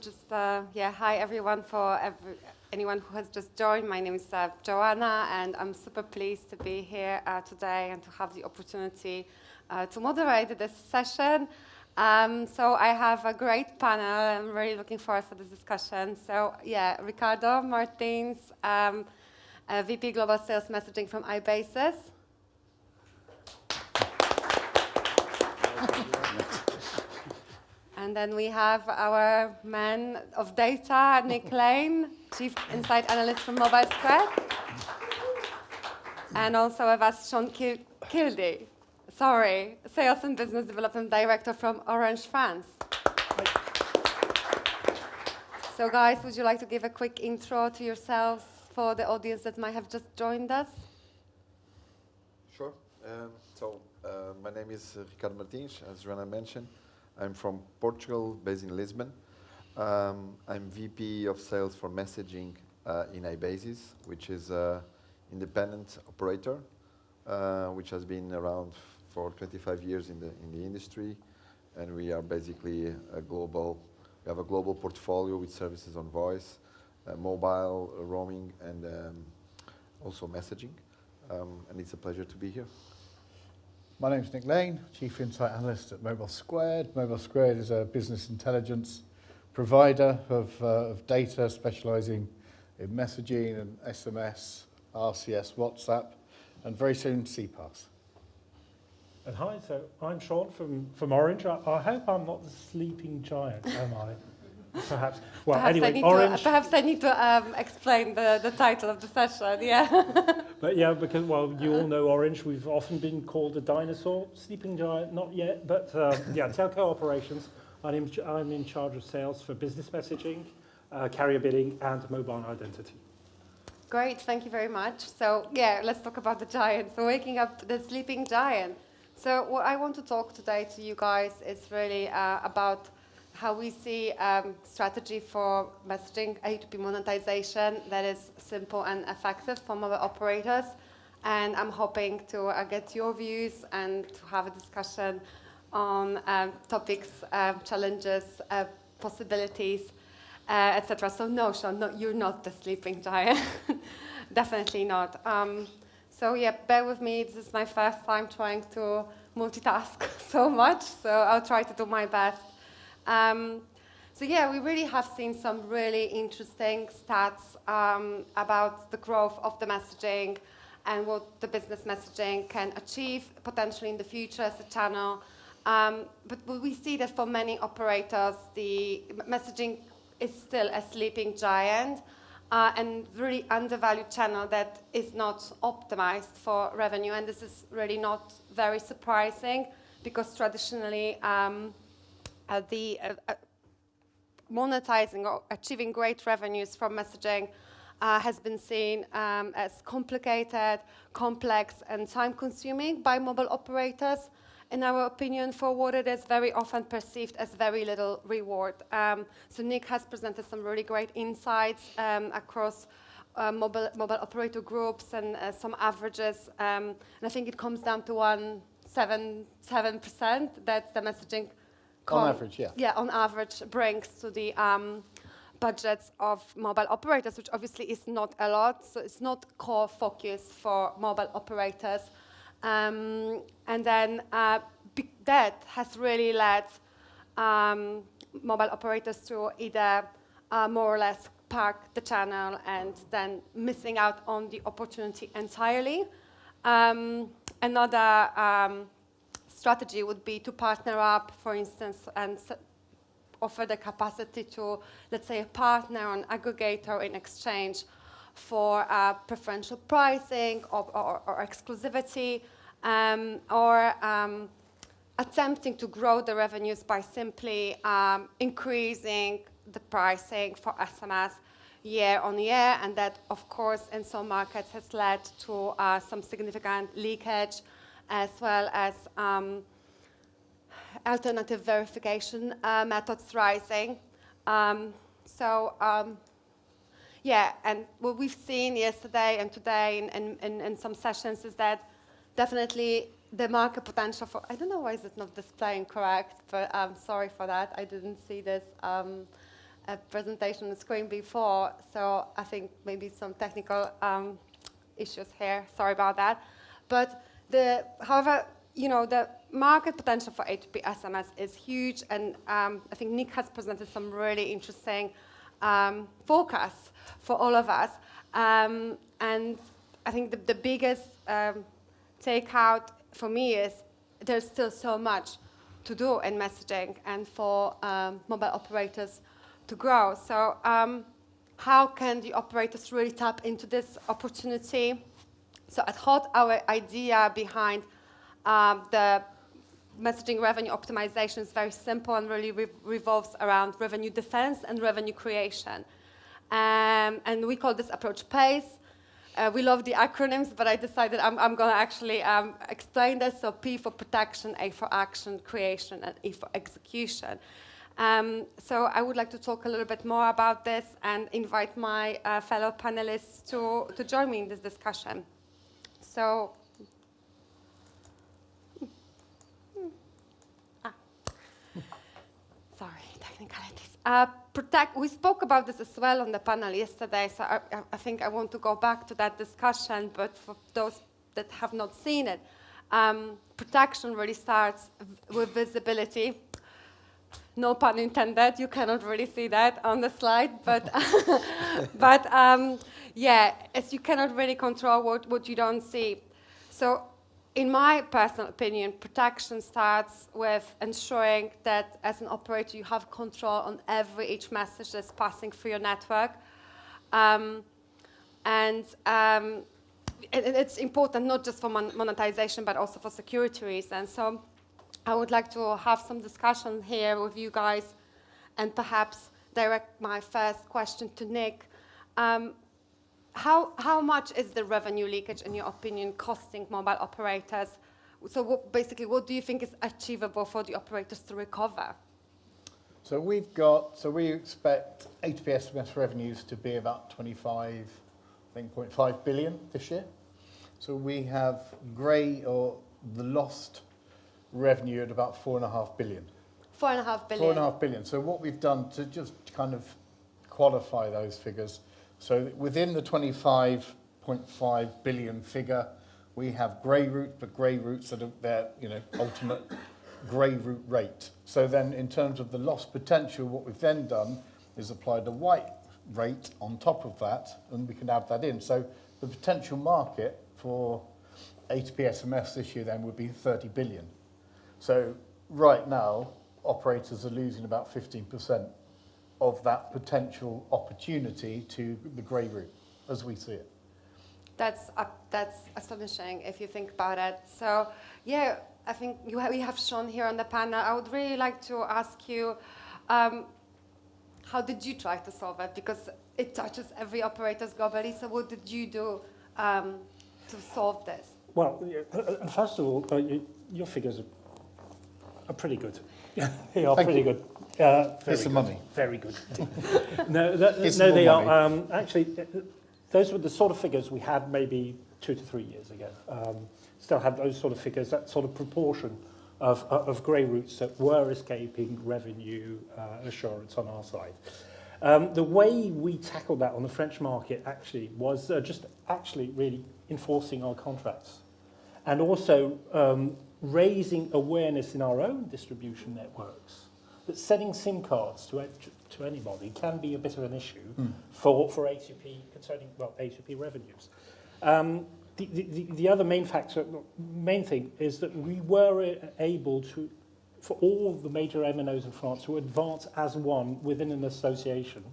Hi everyone anyone who has just joined. My name is Joanna, and I'm super pleased to be here today and to have the opportunity to moderate this session. So I have a great panel. I'm really looking forward for this discussion. So Ricardo Martins, VP Global Sales Messaging from iBASIS. And then we have our man of data, Nick Lane, Chief Insight Analyst from Mobilesquared. And also with us, Sean Kildea, Sales and Business Development Director from Orange France. So guys, would you like to give a quick intro to yourselves for the audience that might have just joined us? Sure. My name is Ricardo Martins, as Joanna mentioned. I'm from Portugal, based in Lisbon. I'm VP of Sales for Messaging in iBASIS, which is an independent operator, which has been around for 25 years in the industry, and we are basically we have a global portfolio with services on voice, mobile, roaming, and also messaging. And it's a pleasure to be here. My name is Nick Lane, Chief Insight Analyst at Mobilesquared. Mobilesquared is a business intelligence provider of data specialising in messaging and SMS, RCS, WhatsApp, and very soon CPaaS. And hi, so I'm Sean from Orange. I hope I'm not the sleeping giant, am I? Perhaps. Well, Orange. Perhaps I need to explain the title of the session. But yeah, because you all know Orange. We've often been called a dinosaur, sleeping giant, not yet. But telco operations. I'm in charge of sales for business messaging, carrier billing, and mobile identity. Great, thank you very much. So let's talk about the giant. So waking up the sleeping giant. So what I want to talk today to you guys is really about how we see strategy for messaging A2P monetization that is simple and effective for mobile operators. And I'm hoping to get your views and to have a discussion on topics, challenges, possibilities, etc. So no, Sean, no, you're not the sleeping giant. Definitely not. Bear with me. This is my first time trying to multitask so much, so I'll try to do my best. We really have seen some really interesting stats about the growth of the messaging and what the business messaging can achieve potentially in the future as a channel. But we see that for many operators, the messaging is still a sleeping giant and really undervalued channel that is not optimized for revenue. And this is really not very surprising because traditionally, monetizing or achieving great revenues from messaging has been seen as complicated, complex, and time-consuming by mobile operators. In our opinion, for what it is very often perceived as very little reward. So Nick has presented some really great insights across mobile operator groups and some averages. And I think it comes down to 7% that the messaging on average, yeah. Yeah, on average brings to the budgets of mobile operators, which obviously is not a lot. So it's not core focus for mobile operators. And then that has really led mobile operators to either more or less park the channel and then missing out on the opportunity entirely. Another strategy would be to partner up, for instance, and offer the capacity to, let's say, a partner or an aggregator in exchange for preferential pricing or exclusivity, or attempting to grow the revenues by simply increasing the pricing for SMS year on year. And that, of course, in some markets has led to some significant leakage, as well as alternative verification methods rising. And what we've seen yesterday and today in some sessions is that definitely the market potential for, I don't know why is it not displaying correct, but I'm sorry for that. I didn't see this a presentation on the screen before, so I think maybe some technical issues here. Sorry about that. But however, you know, the market potential for A2P SMS is huge, and I think Nick has presented some really interesting forecasts for all of us. And I think the biggest takeout for me is there's still so much to do in messaging and for mobile operators to grow. So how can the operators really tap into this opportunity? So at HAUD, our idea behind the messaging revenue optimization is very simple and really revolves around revenue defense and revenue creation. And we call this approach PACE. We love the acronyms, but I decided I'm going to actually explain this. So P for protection, A for action, creation, and E for execution. So I would like to talk a little bit more about this and invite my fellow panelists to join me in this discussion. So, sorry, technicalities. We spoke about this as well on the panel yesterday, so I think I want to go back to that discussion, but for those that have not seen it, protection really starts with visibility. No pun intended, you cannot really see that on the slide, but, yeah, as you cannot really control what you don't see. So in my personal opinion, protection starts with ensuring that as an operator you have control on each message that's passing through your network. And it's important not just for monetization, but also for security reasons. So I would like to have some discussion here with you guys and perhaps direct my first question to Nick. How much is the revenue leakage, in your opinion, costing mobile operators? So what do you think is achievable for the operators to recover? So we expect A2P SMS revenues to be about 0.5 billion this year. So we have the lost revenue at about 4.5 billion. 4.5 billion. 4.5 billion. So what we've done to just kind of qualify those figures, so within the 25.5 billion figure, we have grey route, but grey routes at their ultimate grey route rate. So then in terms of the loss potential, what we've then done is applied a white rate on top of that, and we can add that in. So the potential market for A2P SMS this year then would be 30 billion. So right now, operators are losing about 15% of that potential opportunity to the grey route, as we see it. That's astonishing if you think about it. So, yeah, I think we have shown here on the panel. I would really like to ask you, how did you try to solve it? Because it touches every operator globally. So what did you do to solve this? Well, first of all, your figures are pretty good. They are pretty good. It's the money. Very good. They are. Actually, those were the sort of figures we had maybe 2 to 3 years ago. Still had those sort of figures, that sort of proportion of grey routes that were escaping revenue assurance on our side. The way we tackled that on the French market actually was just really enforcing our contracts and also raising awareness in our own distribution networks that setting SIM cards to anybody can be a bit of an issue for A2P concerning A2P revenues. The other main thing is that we were able to, for all the major MNOs in France, to advance as one within an association.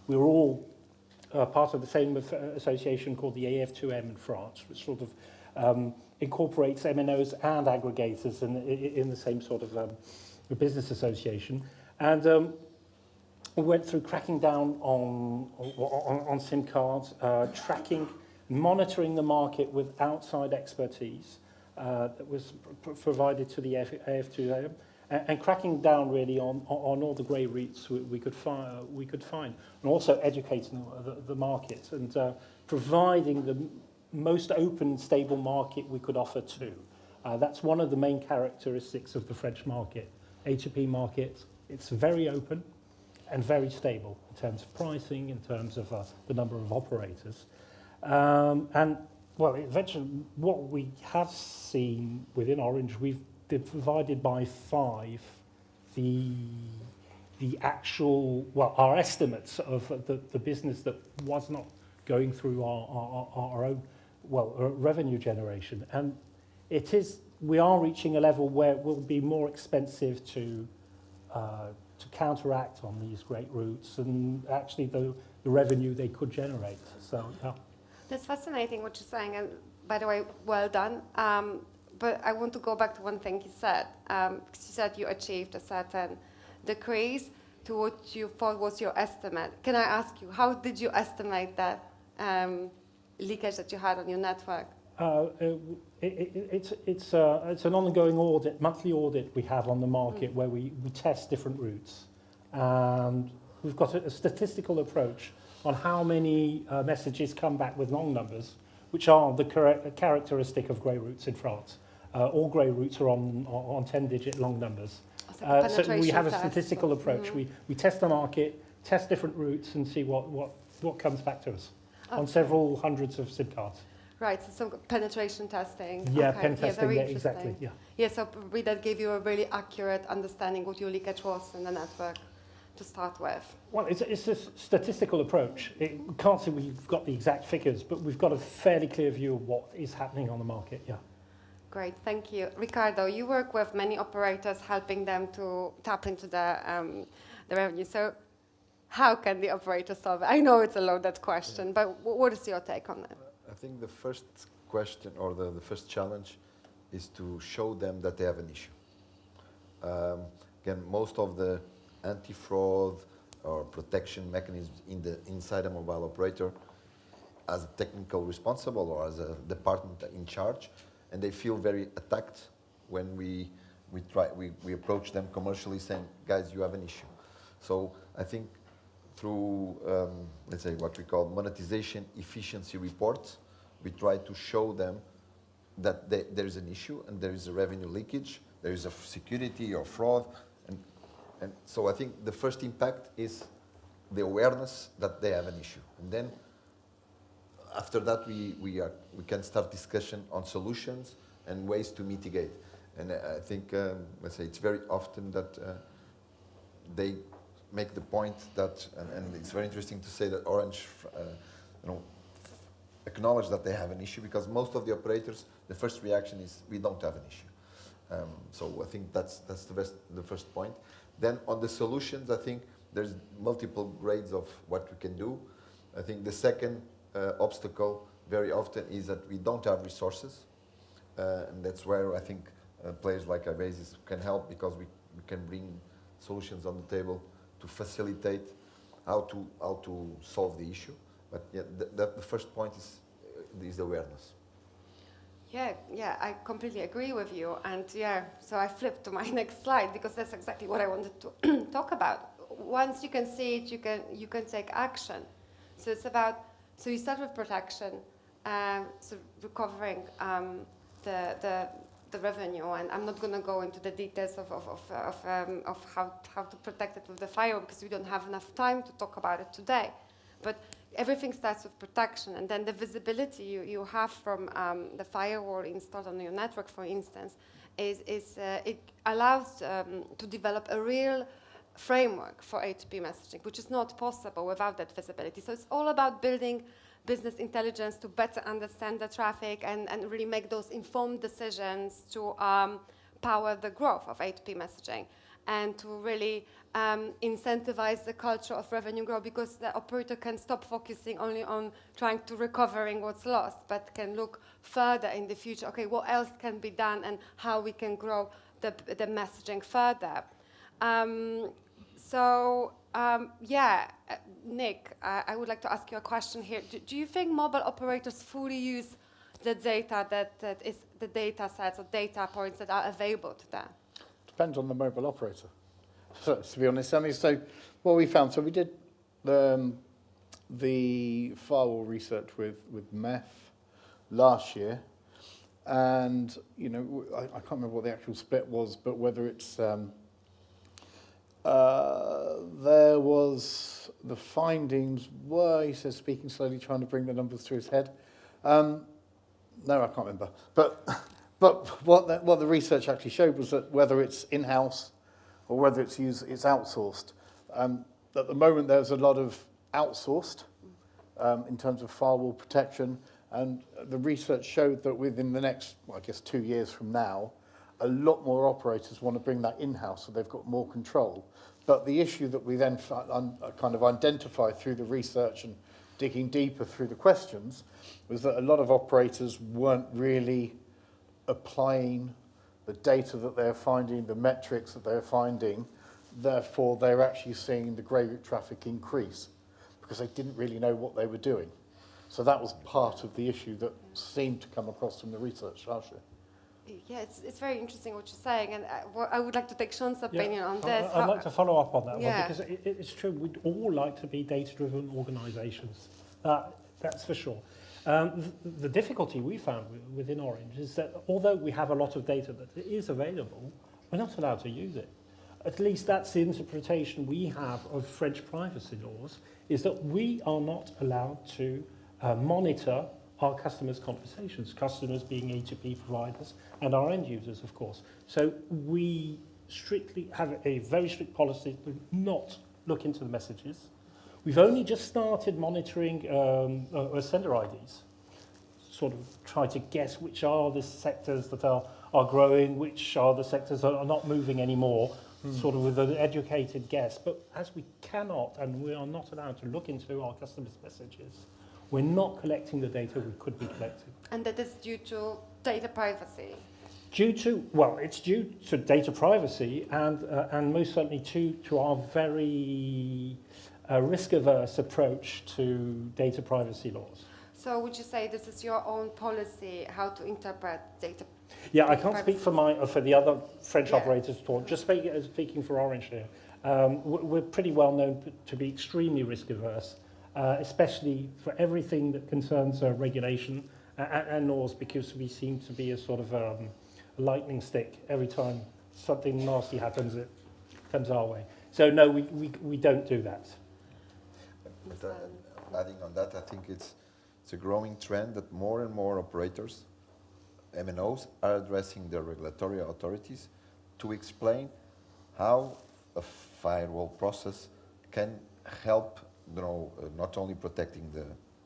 We were all part of the same association called the AF2M in France, which sort of incorporates MNOs and aggregators in the same sort of business association. And we went through cracking down on SIM cards, tracking, monitoring the market with outside expertise that was provided to the AF2M, and cracking down really on all the grey routes we could find, and also educating the market and providing the most open, stable market we could offer to. That's one of the main characteristics of the French market, A2P market. It's very open. and very stable in terms of pricing, in terms of the number of operators. And well, eventually, what we have seen within Orange, we've divided by 5 the actual, well, our estimates of the business that was not going through our own, well, revenue generation. And it is, we are reaching a level where it will be more expensive to counteract on these great routes and actually the revenue they could generate. So, yeah. That's fascinating what you're saying, and by the way, well done. But I want to go back to one thing you said, because you said you achieved a certain decrease to what you thought was your estimate. Can I ask you, how did you estimate that leakage that you had on your network? It's an ongoing audit, monthly audit we have on the market where we test different routes. And we've got a statistical approach on how many messages come back with long numbers, which are the characteristic of grey routes in France. All grey routes are on 10-digit long numbers. So we have a statistical approach. We test the market, test different routes, and see what comes back to us on several hundreds of SIM cards. Right, so some penetration testing. Yeah, okay. pen testing, very yeah, interesting. exactly. Yeah. Yeah, so probably that gave you a really accurate understanding what your leakage was in the network to start with. Well, it's a statistical approach. We can't say we've got the exact figures, but we've got a fairly clear view of what is happening on the market, yeah. Great, thank you. Ricardo, you work with many operators, helping them to tap into the revenue. So how can the operator solve it? I know it's a loaded question, but what is your take on it? I think the first question or the first challenge is to show them that they have an issue. Again, most of the anti-fraud or protection mechanisms inside a mobile operator as a technical responsible or as a department in charge, and they feel very attacked when we approach them commercially saying, guys, you have an issue. So I think through, let's say, what we call monetization efficiency reports, we try to show them that there is an issue and there is a revenue leakage, there is a security or fraud, and so I think the first impact is the awareness that they have an issue. And then after that, we can start discussion on solutions and ways to mitigate. And I think, let's say, it's very often that they make the point that, and it's very interesting to say that Orange, acknowledge that they have an issue, because most of the operators, the first reaction is, we don't have an issue. So I think that's the first point. Then on the solutions, I think there's multiple grades of what we can do. I think the second obstacle very often is that we don't have resources. And that's where I think players like iBASIS can help, because we can bring solutions on the table to facilitate how to solve the issue. But yeah, the first point is awareness. Yeah, I completely agree with you. And yeah, so I flipped to my next slide, because that's exactly what I wanted to talk about. Once you can see it, you can take action. So it's about, so you start with protection, so recovering the revenue, and I'm not going to go into the details of how to protect it with the firewall, because we don't have enough time to talk about it today. But everything starts with protection, and then the visibility you have from the firewall installed on your network, for instance, it allows to develop a real framework for A2P messaging, which is not possible without that visibility. So it's all about building business intelligence to better understand the traffic and really make those informed decisions to power the growth of A2P messaging, and to really incentivize the culture of revenue growth, because the operator can stop focusing only on trying to recovering what's lost, but can look further in the future. Okay, what else can be done and how we can grow the messaging further. Nick, I would like to ask you a question here. Do you think mobile operators fully use the data that is the data sets or data points that are available to them? Depends on the mobile operator, so, to be honest. I mean, so what we found, so we did the firewall research with MEF last year, and I can't remember what the actual split was, but whether it's There was, the findings were, he says, speaking slowly, trying to bring the numbers to his head. No, I can't remember. But what the research actually showed was that whether it's in-house or whether it's outsourced, at the moment there's a lot of outsourced in terms of firewall protection, and the research showed that within the next, well, I guess 2 years from now, a lot more operators want to bring that in-house so they've got more control. But the issue that we then kind of identified through the research and digging deeper through the questions was that a lot of operators weren't really applying the data that they're finding, the metrics that they're finding, therefore they're actually seeing the grey route traffic increase because they didn't really know what they were doing. So that was part of the issue that seemed to come across from the research last year. Yeah, it's very interesting what you're saying, and I would like to take Sean's opinion on this. I'd like to follow up on that one, Yeah. because it's true, we'd all like to be data-driven organisations, that's for sure. The difficulty we found within Orange is that although we have a lot of data that is available, we're not allowed to use it. At least that's the interpretation we have of French privacy laws, is that we are not allowed to monitor our customers' conversations, customers being A2P providers and our end users, of course. So we strictly have a very strict policy to not look into the messages. We've only just started monitoring sender IDs, sort of try to guess which are the sectors that are growing, which are the sectors that are not moving anymore, sort of with an educated guess. But as we cannot and we are not allowed to look into our customers' messages, we're not collecting the data we could be collecting. And that is due to data privacy. It's due to data privacy and most certainly to our very risk-averse approach to data privacy laws. So would you say this is your own policy, how to interpret data? Yeah, I can't speak for the other French Yeah. operators at all. Just speaking for Orange here, we're pretty well known to be extremely risk-averse. Especially for everything that concerns regulation and laws, because we seem to be a sort of a lightning stick. Every time something nasty happens, it comes our way. So no, we don't do that. But, adding on that, I think it's a growing trend that more and more operators, MNOs, are addressing their regulatory authorities to explain how a firewall process can help, not only protecting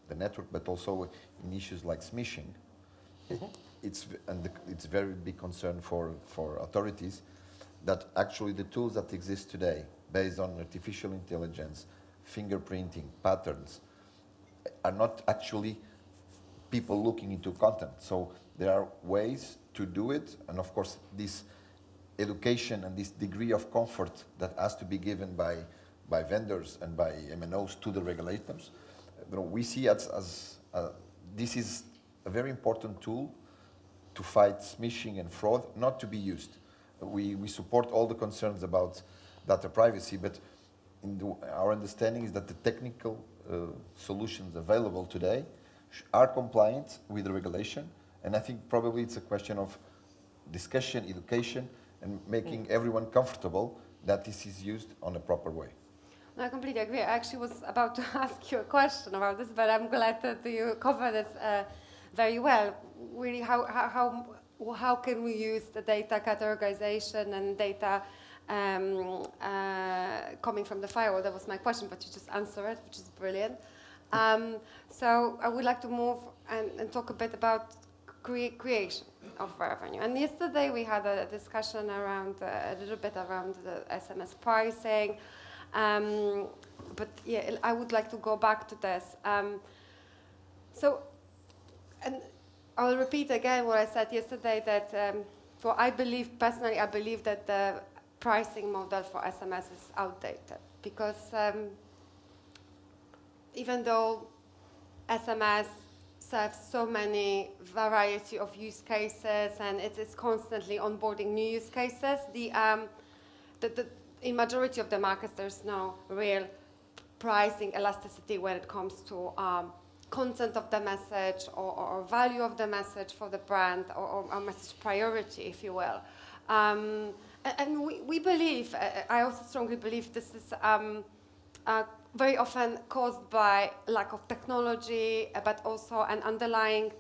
the network, but also in issues like smishing. Mm-hmm. It's very big concern for authorities that actually the tools that exist today, based on artificial intelligence, fingerprinting, patterns, are not actually people looking into content. So there are ways to do it, and of course this education and this degree of comfort that has to be given by vendors and by MNOs to the regulators. We see it as this is a very important tool to fight smishing and fraud, not to be used. We support all the concerns about data privacy, but our understanding is that the technical solutions available today are compliant with the regulation, and I think probably it's a question of discussion, education, and making everyone comfortable that this is used on a proper way. No, I completely agree. I actually was about to ask you a question about this, but I'm glad that you covered this very well. Really, how can we use the data categorization and data coming from the firewall? That was my question, but you just answered it, which is brilliant. So I would like to move and talk a bit about creation of revenue. And yesterday we had a discussion around a little bit around the SMS pricing. But yeah, I would like to go back to this. And I'll repeat again what I said yesterday, that I believe that the pricing model for SMS is outdated, because even though SMS serves so many variety of use cases and it is constantly onboarding new use cases, in majority of the markets there's no real pricing elasticity when it comes to content of the message or value of the message for the brand, or message priority, if you will. And we believe, I also strongly believe this is very often caused by lack of technology, but also an underlying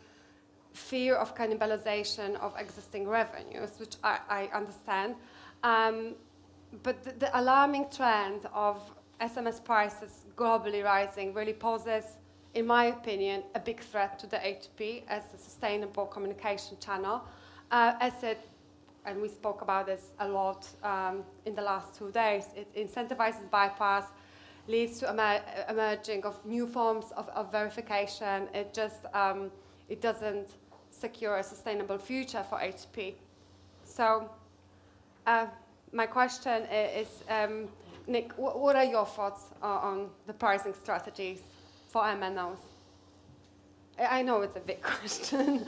fear of cannibalization of existing revenues, which I understand. But the alarming trend of SMS prices globally rising really poses, in my opinion, a big threat to the A2P as a sustainable communication channel, as it, and we spoke about this a lot in the last 2 days, it incentivizes bypass, leads to emerging of new forms of verification. It just, it doesn't secure a sustainable future for HP. So my question is, Nick, what are your thoughts on the pricing strategies for MNOs? I know it's a big question.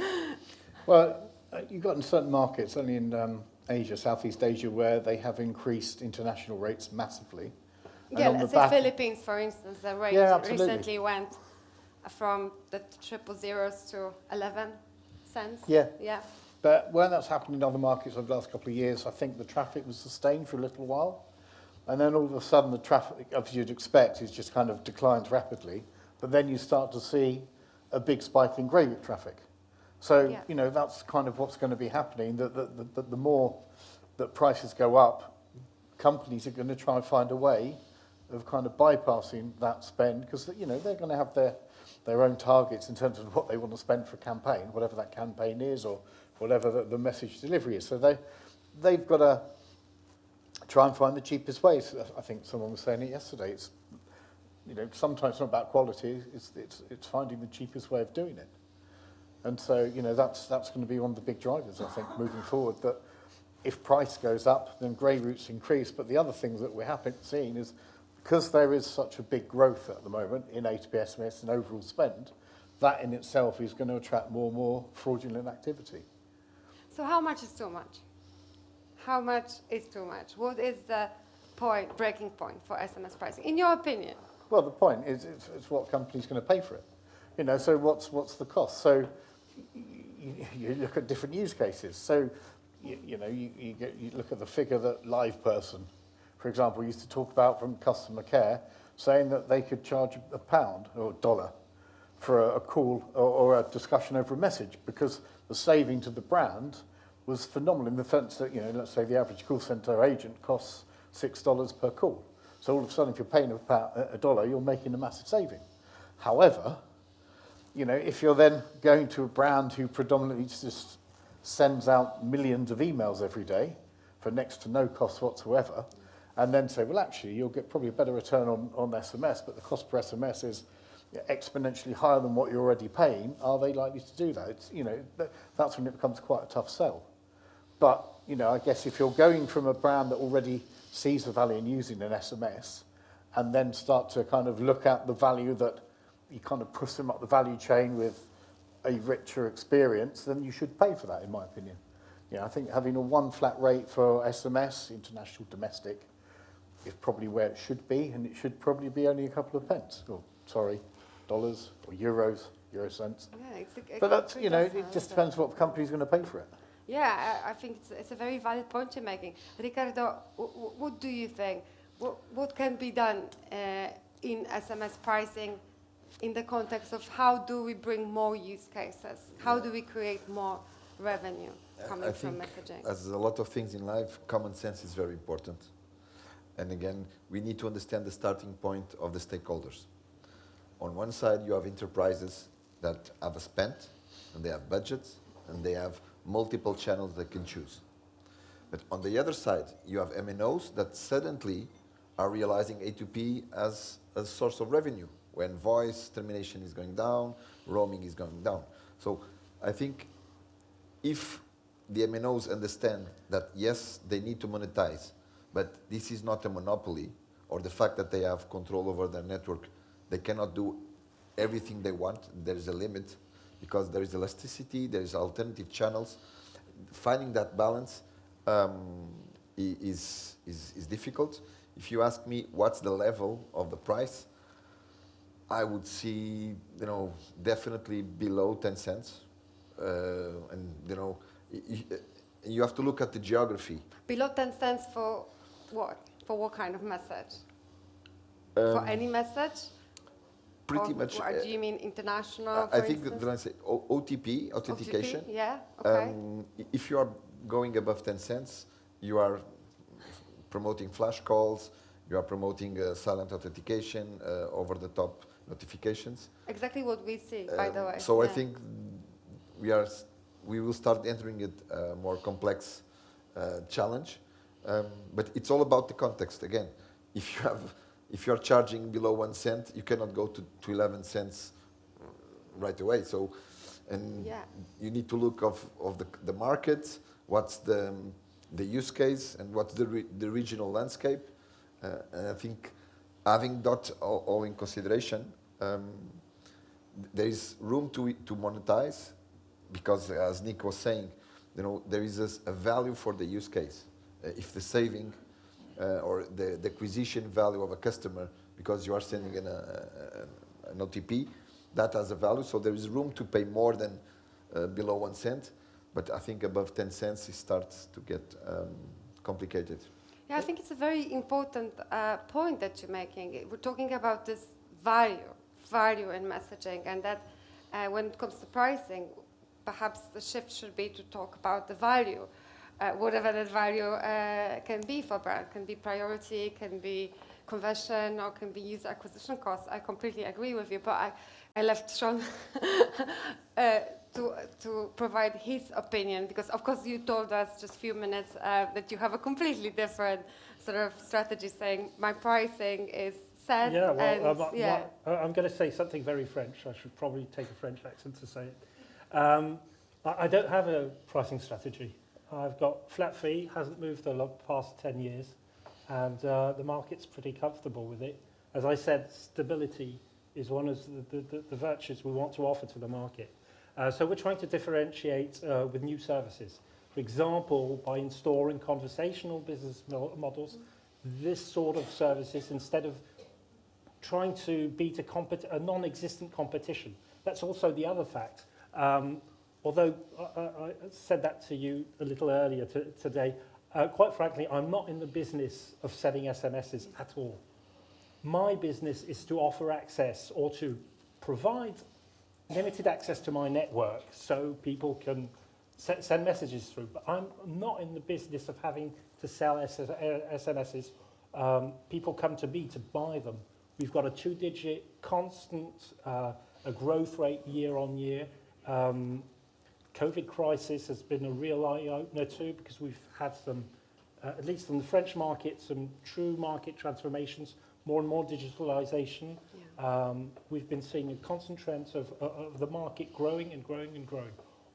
Well, you've got in certain markets, only in Asia, Southeast Asia, where they have increased international rates massively. Yeah, let's say Philippines, for instance, the rate recently went from the 000s to 11 cents. Yeah. Yeah. But when that's happened in other markets over the last couple of years, I think the traffic was sustained for a little while. And then all of a sudden the traffic, as you'd expect, is just kind of declines rapidly. But then you start to see a big spike in grey route traffic. So, Yeah. you know, that's kind of what's going to be happening. The more that prices go up, companies are going to try and find a way of kind of bypassing that spend, because, you know, they're going to have their own targets in terms of what they want to spend for a campaign, whatever that campaign is, or whatever the message delivery is. So they've got to try and find the cheapest ways. I think someone was saying it yesterday. It's, you know, sometimes it's not about quality. It's finding the cheapest way of doing it. And so, you know, that's going to be one of the big drivers, I think, moving forward. That if price goes up, then grey routes increase. But the other things that we're seeing is, because there is such a big growth at the moment in A2P SMS and overall spend, that in itself is going to attract more and more fraudulent activity. So how much is too much? How much is too much? What is the breaking point for SMS pricing, in your opinion? Well, the point is it's what company's going to pay for it. You know, so what's the cost? So you look at different use cases. So, you look at the figure that LivePerson, for example, used to talk about from customer care, saying that they could charge £1 or $1 for a call or a discussion over a message, because the saving to the brand was phenomenal in the sense that, you know, let's say the average call center agent costs $6 per call. So all of a sudden, if you're paying $1, you're making a massive saving. However, you know, if you're then going to a brand who predominantly just sends out millions of emails every day for next to no cost whatsoever, and then say, well, actually, you'll get probably a better return on SMS, but the cost per SMS is exponentially higher than what you're already paying, are they likely to do that? It's, you know, that's when it becomes quite a tough sell. But, you know, I guess if you're going from a brand that already sees the value in using an SMS, and then start to kind of look at the value that you kind of push them up the value chain with a richer experience, then you should pay for that, in my opinion. Yeah, I think having a one flat rate for SMS, international, domestic, is probably where it should be, and it should probably be only a couple of pence. Or, sorry, dollars or euros, euro cents. Yeah, but that's, you know, it just depends what company's going to pay for it. Yeah, I think it's a very valid point you're making. Ricardo, what do you think? What can be done in SMS pricing in the context of how do we bring more use cases? How do we create more revenue coming from messaging? As a lot of things in life, common sense is very important. And again, we need to understand the starting point of the stakeholders. On one side, you have enterprises that have a spend, and they have budgets, and they have multiple channels they can choose. But on the other side, you have MNOs that suddenly are realizing A2P as a source of revenue, when voice termination is going down, roaming is going down. So I think if the MNOs understand that, yes, they need to monetize, but this is not a monopoly, or the fact that they have control over their network, they cannot do everything they want, there is a limit, because there is elasticity, there is alternative channels. Finding that balance is difficult. If you ask me what's the level of the price, I would see, you know, definitely below 10 cents. And, you know, you have to look at the geography. Below 10 cents for what? For what kind of message? For any message? Pretty Or much. Do you mean international? I for think instance? that when I say OTP, authentication. OTP? Yeah. Okay. If you are going above 10 cents, you are promoting flash calls. You are promoting silent authentication, over-the-top notifications. Exactly what we see, by the way. So I Yeah. think we will start entering it more complex challenge, but it's all about the context. Again, if you're charging below 1 cent, you cannot go to 11 cents right away. So, and Yeah. you need to look of the market, what's the use case, and what's the regional landscape. And I think having that all in consideration, there is room to monetize, because as Nick was saying, there is a value for the use case. If the saving or the acquisition value of a customer, because you are sending an OTP, that has a value. So there is room to pay more than below 1 cent. But I think above 10 cents, it starts to get complicated. Yeah, I think it's a very important point that you're making. We're talking about this value in messaging, and that when it comes to pricing, perhaps the shift should be to talk about the value, whatever that value can be for a brand. Can be priority, can be conversion, or can be user acquisition costs. I completely agree with you, but I left Sean to provide his opinion, because of course you told us just a few minutes that you have a completely different sort of strategy, saying my pricing is set. Yeah, well, and, I'm going to say something very French. I should probably take a French accent to say it. I don't have a pricing strategy. I've got flat fee, hasn't moved the past 10 years, and the market's pretty comfortable with it. As I said, stability is one of the virtues we want to offer to the market. So we're trying to differentiate with new services. For example, by installing conversational business models, this sort of services, instead of trying to beat a non-existent competition. That's also the other fact. Although I said that to you a little earlier today, quite frankly, I'm not in the business of selling SMSs at all. My business is to offer access, or to provide limited access to my network so people can send messages through. But I'm not in the business of having to sell SMSs. People come to me to buy them. We've got a 2-digit constant a growth rate year on year. COVID crisis has been a real eye-opener too, because we've had some, at least in the French market, some true market transformations, more and more digitalization. Yeah. We've been seeing a constant trend of the market growing and growing and growing.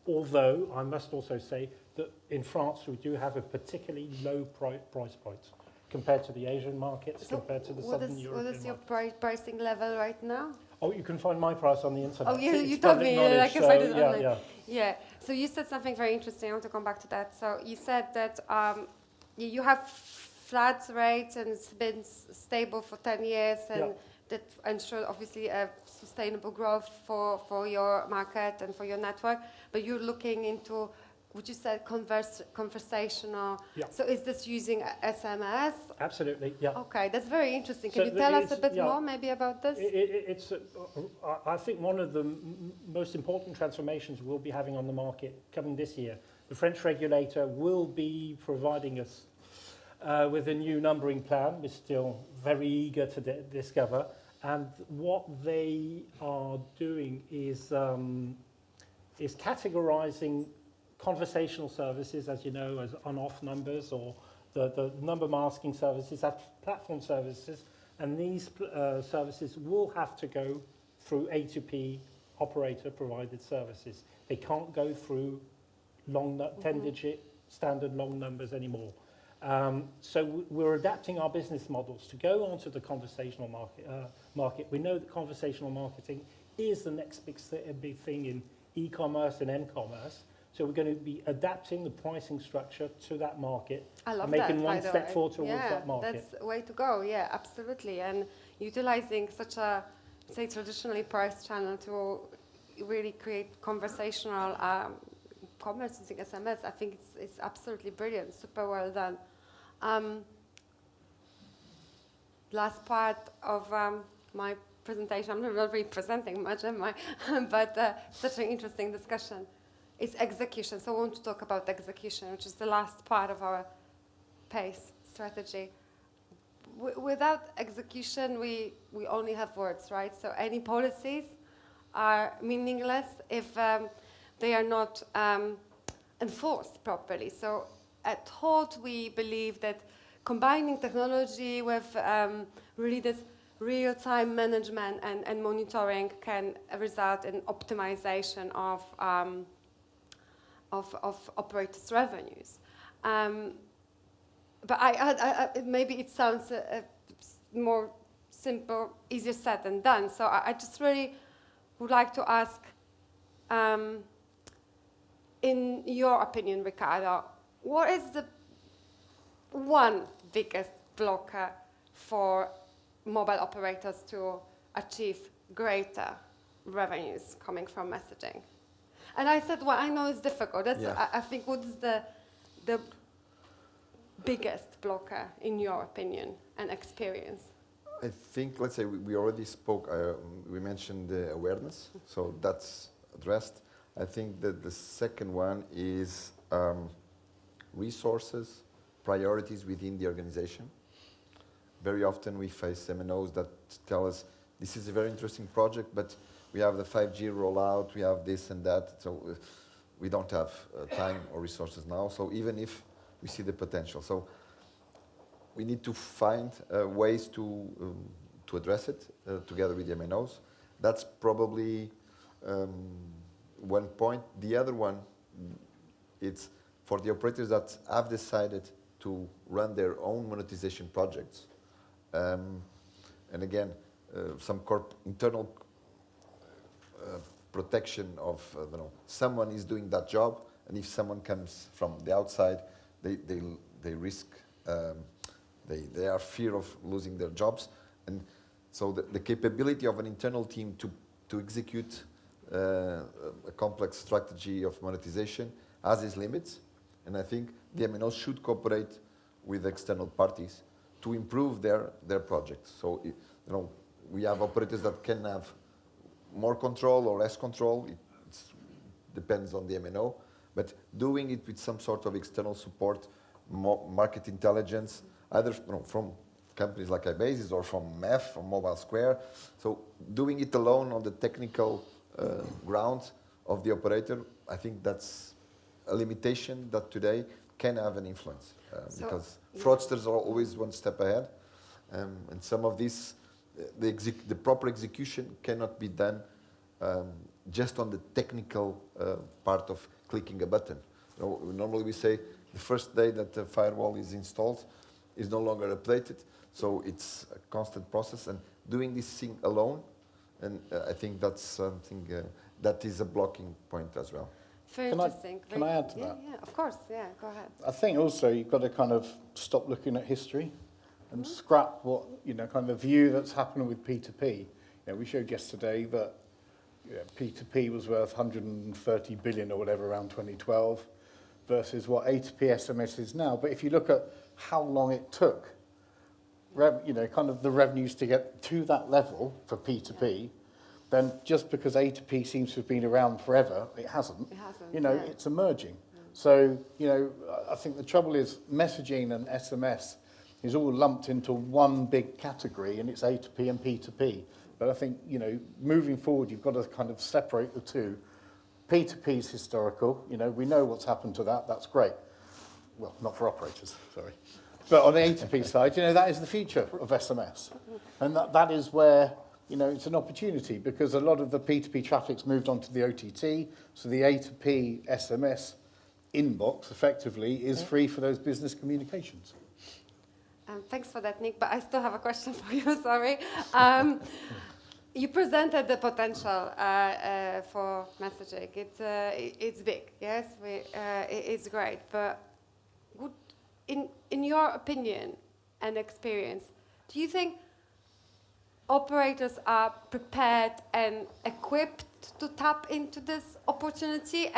Although, I must also say that in France, we do have a particularly low price point compared to the Asian markets, so compared to the Southern European markets. What is your pricing level right now? Oh, you can find my price on the internet. Oh, yeah, it's you told me. I can find it online. Yeah. Yeah. So you said something very interesting. I want to come back to that. So you said that you have flat rates and it's been stable for 10 years, and that ensure obviously a sustainable growth for your market and for your network. But you're looking into, would you say, conversational? Yeah. So is this using SMS? Absolutely, yeah. Okay, that's very interesting. Can So you tell us a bit more maybe about this? I think one of the most important transformations we'll be having on the market coming this year. The French regulator will be providing us with a new numbering plan. We're still very eager to discover. And what they are doing is categorizing conversational services, as you know, as on-off numbers, or the number masking services as platform services. And these services will have to go through A2P operator-provided services. They can't go through 10-digit standard long numbers anymore. So we're adapting our business models to go onto the conversational market. We know that conversational marketing is the next big thing in e-commerce and m-commerce. So we're going to be adapting the pricing structure to that market. I love and making that, one step forward towards that market. That's the way to go. Yeah, absolutely. And utilizing such a, say, traditionally priced channel to really create conversational commerce using SMS. I think it's absolutely brilliant, super well done. Last part of my presentation, I'm not really presenting much, am I? But such an interesting discussion. It's execution. So I want to talk about execution, which is the last part of our PACE strategy. Without execution, we only have words, right? So any policies are meaningless if they are not enforced properly. So at HAUD, we believe that combining technology with really this real-time management and monitoring can result in optimization of operators' revenues. But maybe it sounds more simple, easier said than done. So I just really would like to ask, in your opinion, Ricardo, what is the one biggest blocker for mobile operators to achieve greater revenues coming from messaging? And I said, well, I know it's difficult. I think what is the biggest blocker in your opinion and experience? I think, let's say, we already spoke, we mentioned the awareness, so that's addressed. I think that the second one is resources, priorities within the organization. Very often we face MNOs that tell us, this is a very interesting project, but we have the 5G rollout, we have this and that, so we don't have time or resources now, so even if we see the potential. So we need to find ways to address it together with the MNOs. That's probably one point. The other one, it's for the operators that have decided to run their own monetization projects. And again, some internal protection of, someone is doing that job, and if someone comes from the outside, they risk, they are fear of losing their jobs. And so the capability of an internal team to execute a complex strategy of monetization has its limits. And I think the MNOs should cooperate with external parties to improve their projects. So, we have operators that can have more control or less control. It depends on the MNO. But doing it with some sort of external support, market intelligence, either from companies like iBASIS or from MEF, from Mobilesquared. So doing it alone on the technical ground of the operator, I think that's a limitation that today can have an influence. Because fraudsters are always one step ahead. And some of this, the proper execution cannot be done just on the technical part of clicking a button. Normally we say the first day that the firewall is installed is no longer updated, so it's a constant process, and doing this thing alone, and I think that's something that is a blocking point as well. Very interesting. Can I add to that? Yeah, of course, yeah, go ahead. I think also you've got to kind of stop looking at history and scrap what, kind of view that's happening with P2P. We showed yesterday that P2P was worth 130 billion or whatever around 2012 versus what A2P SMS is now. But if you look at how long it took, kind of the revenues to get to that level for P2P, then just because A2P seems to have been around forever, it hasn't. It's emerging. So, I think the trouble is messaging and SMS is all lumped into one big category, and it's A2P and P2P. But I think, moving forward, you've got to kind of separate the two. P2P is historical. We know what's happened to that. That's great. Well, not for operators, sorry. But on the A2P side, that is the future of SMS. And that is where, it's an opportunity, because a lot of the P2P traffic's moved on to the OTT. So the A2P SMS inbox, effectively, is free for those business communications. Thanks for that, Nick, but I still have a question for you, sorry. You presented the potential for messaging. It's big, yes? It's great, but in your opinion and experience, do you think operators are prepared and equipped to tap into this opportunity?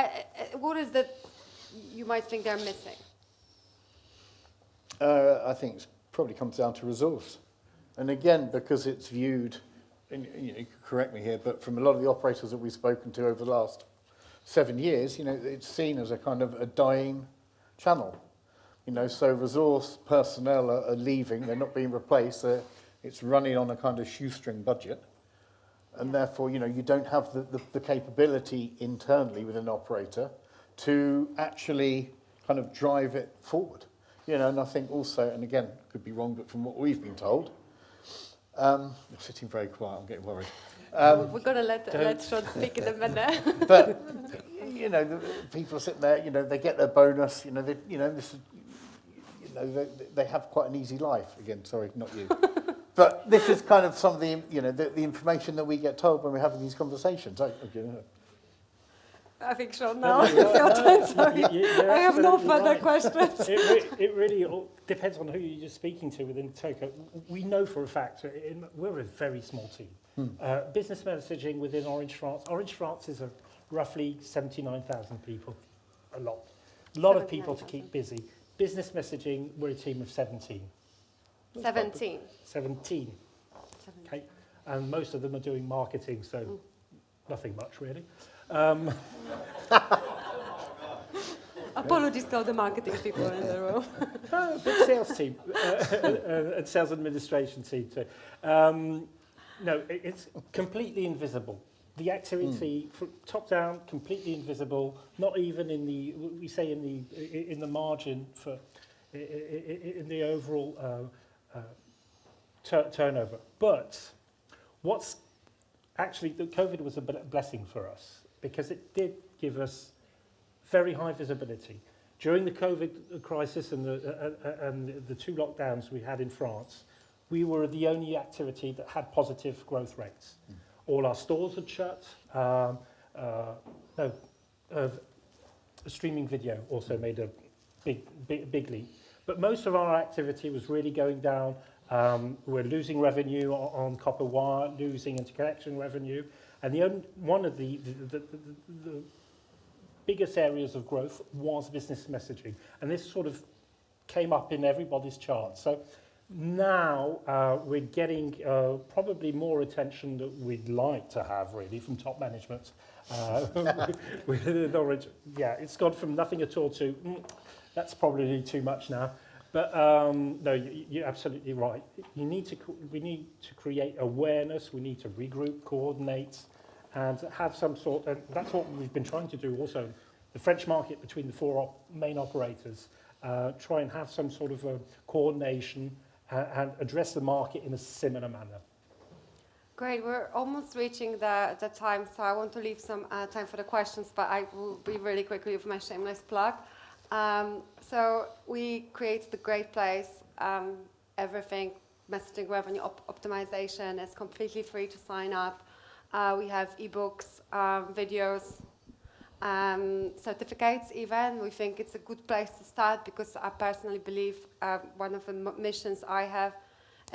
What is that you might think they're missing? I think it probably comes down to resource. And again, because it's viewed, and you can correct me here, but from a lot of the operators that we've spoken to over the last 7 years, it's seen as a kind of a dying channel. So resource personnel are leaving, they're not being replaced, it's running on a kind of shoestring budget. And therefore, you don't have the capability internally within an operator to actually kind of drive it forward. And I think also, and again, could be wrong, but from what we've been told, you're sitting very quiet, I'm getting worried. We're going to let Sean speak in a minute. But, the people are sitting there, they get their bonus, they have quite an easy life. Again, sorry, not you. But this is kind of some of the, the information that we get told when we're having these conversations. I think Sean now. It's your turn, sorry. I have no further questions. It really all depends on who you're speaking to within Telco. We know for a fact, we're a very small team. Business messaging within Orange France. Orange France is roughly 79,000 people. A lot of people to keep busy. Business messaging, we're a team of 17. 17. 17. Okay. And most of them are doing marketing, so nothing much really. Apologies to all the marketing people in the room. Big sales team and sales administration team too. No, it's completely invisible. The activity from top down, completely invisible. Not even in the in the margin for in the overall turnover. But what's actually the COVID was a blessing for us because it did give us very high visibility during the COVID crisis and the 2 lockdowns we had in France. We were the only activity that had positive growth rates. All our stores had shut. Streaming video also made a big leap. But most of our activity was really going down. We're losing revenue on copper wire, losing interconnection revenue. And one of the biggest areas of growth was business messaging. And this sort of came up in everybody's charts. So now we're getting probably more attention than we'd like to have, really, from top management. With Orange. Yeah, it's gone from nothing at all to, that's probably too much now. But no, you're absolutely right. We need to create awareness. We need to regroup, coordinate, and have some sort. And that's what we've been trying to do. Also, the French market between the 4 main operators, try and have some sort of a coordination and address the market in a similar manner. Great, we're almost reaching the time, so I want to leave some time for the questions, but I will be really quickly with my shameless plug. So we created a great place. Everything, messaging revenue optimization is completely free to sign up. We have ebooks, videos, certificates even. We think it's a good place to start because I personally believe one of the missions I have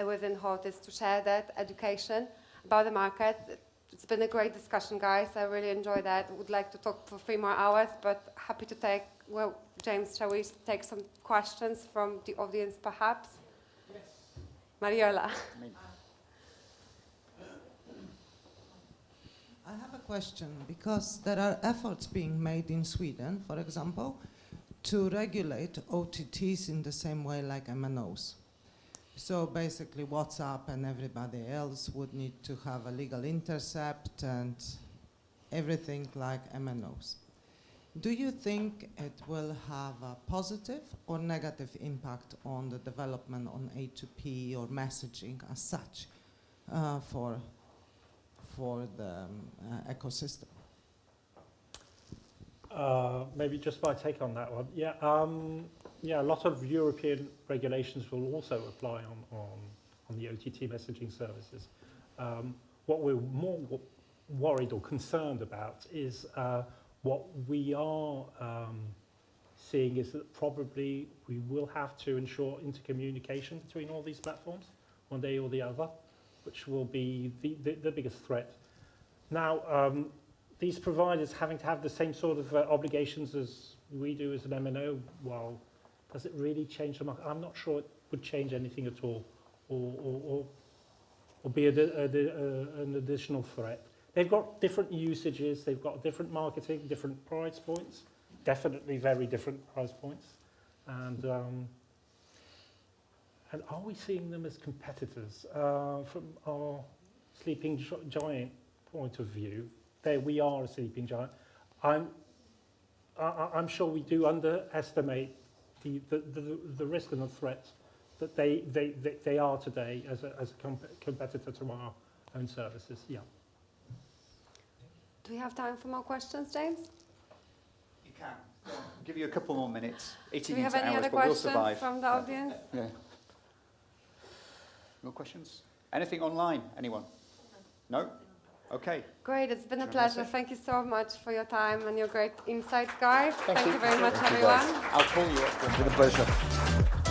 within HAUD is to share that education about the market. It's been a great discussion, guys. I really enjoyed that. Would like to talk for 3 more hours, but happy to take, well, James, shall we take some questions from the audience perhaps? Yes. Mariola. I have a question because there are efforts being made in Sweden, for example, to regulate OTTs in the same way like MNOs. So basically WhatsApp and everybody else would need to have a legal intercept and everything like MNOs. Do you think it will have a positive or negative impact on the development on A2P or messaging as such for the ecosystem? Maybe just my take on that one. Yeah, a lot of European regulations will also apply on the OTT messaging services. What we're more worried or concerned about is what we are seeing is that probably we will have to ensure intercommunication between all these platforms one day or the other. which will be the biggest threat. Now, these providers having to have the same sort of obligations as we do as an MNO, well, does it really change the market? I'm not sure it would change anything at all, or be an additional threat. They've got different usages, they've got different marketing, different price points, definitely very different price points. And are we seeing them as competitors? From our sleeping giant point of view, there we are a sleeping giant. I'm sure we do underestimate the risk and the threat that they are today as a competitor to our own services. Yeah. Do we have time for more questions, James? You can. I'll give you a couple more minutes. Do we have any other questions from the audience? Yeah. No questions? Anything online? Anyone? No? Okay. Great, it's been a Joanna, pleasure. that's it. Thank you so much for your time and your great insights, guys. Thank you very much, Thank you, everyone. guys. I'll call you up. It's been a pleasure.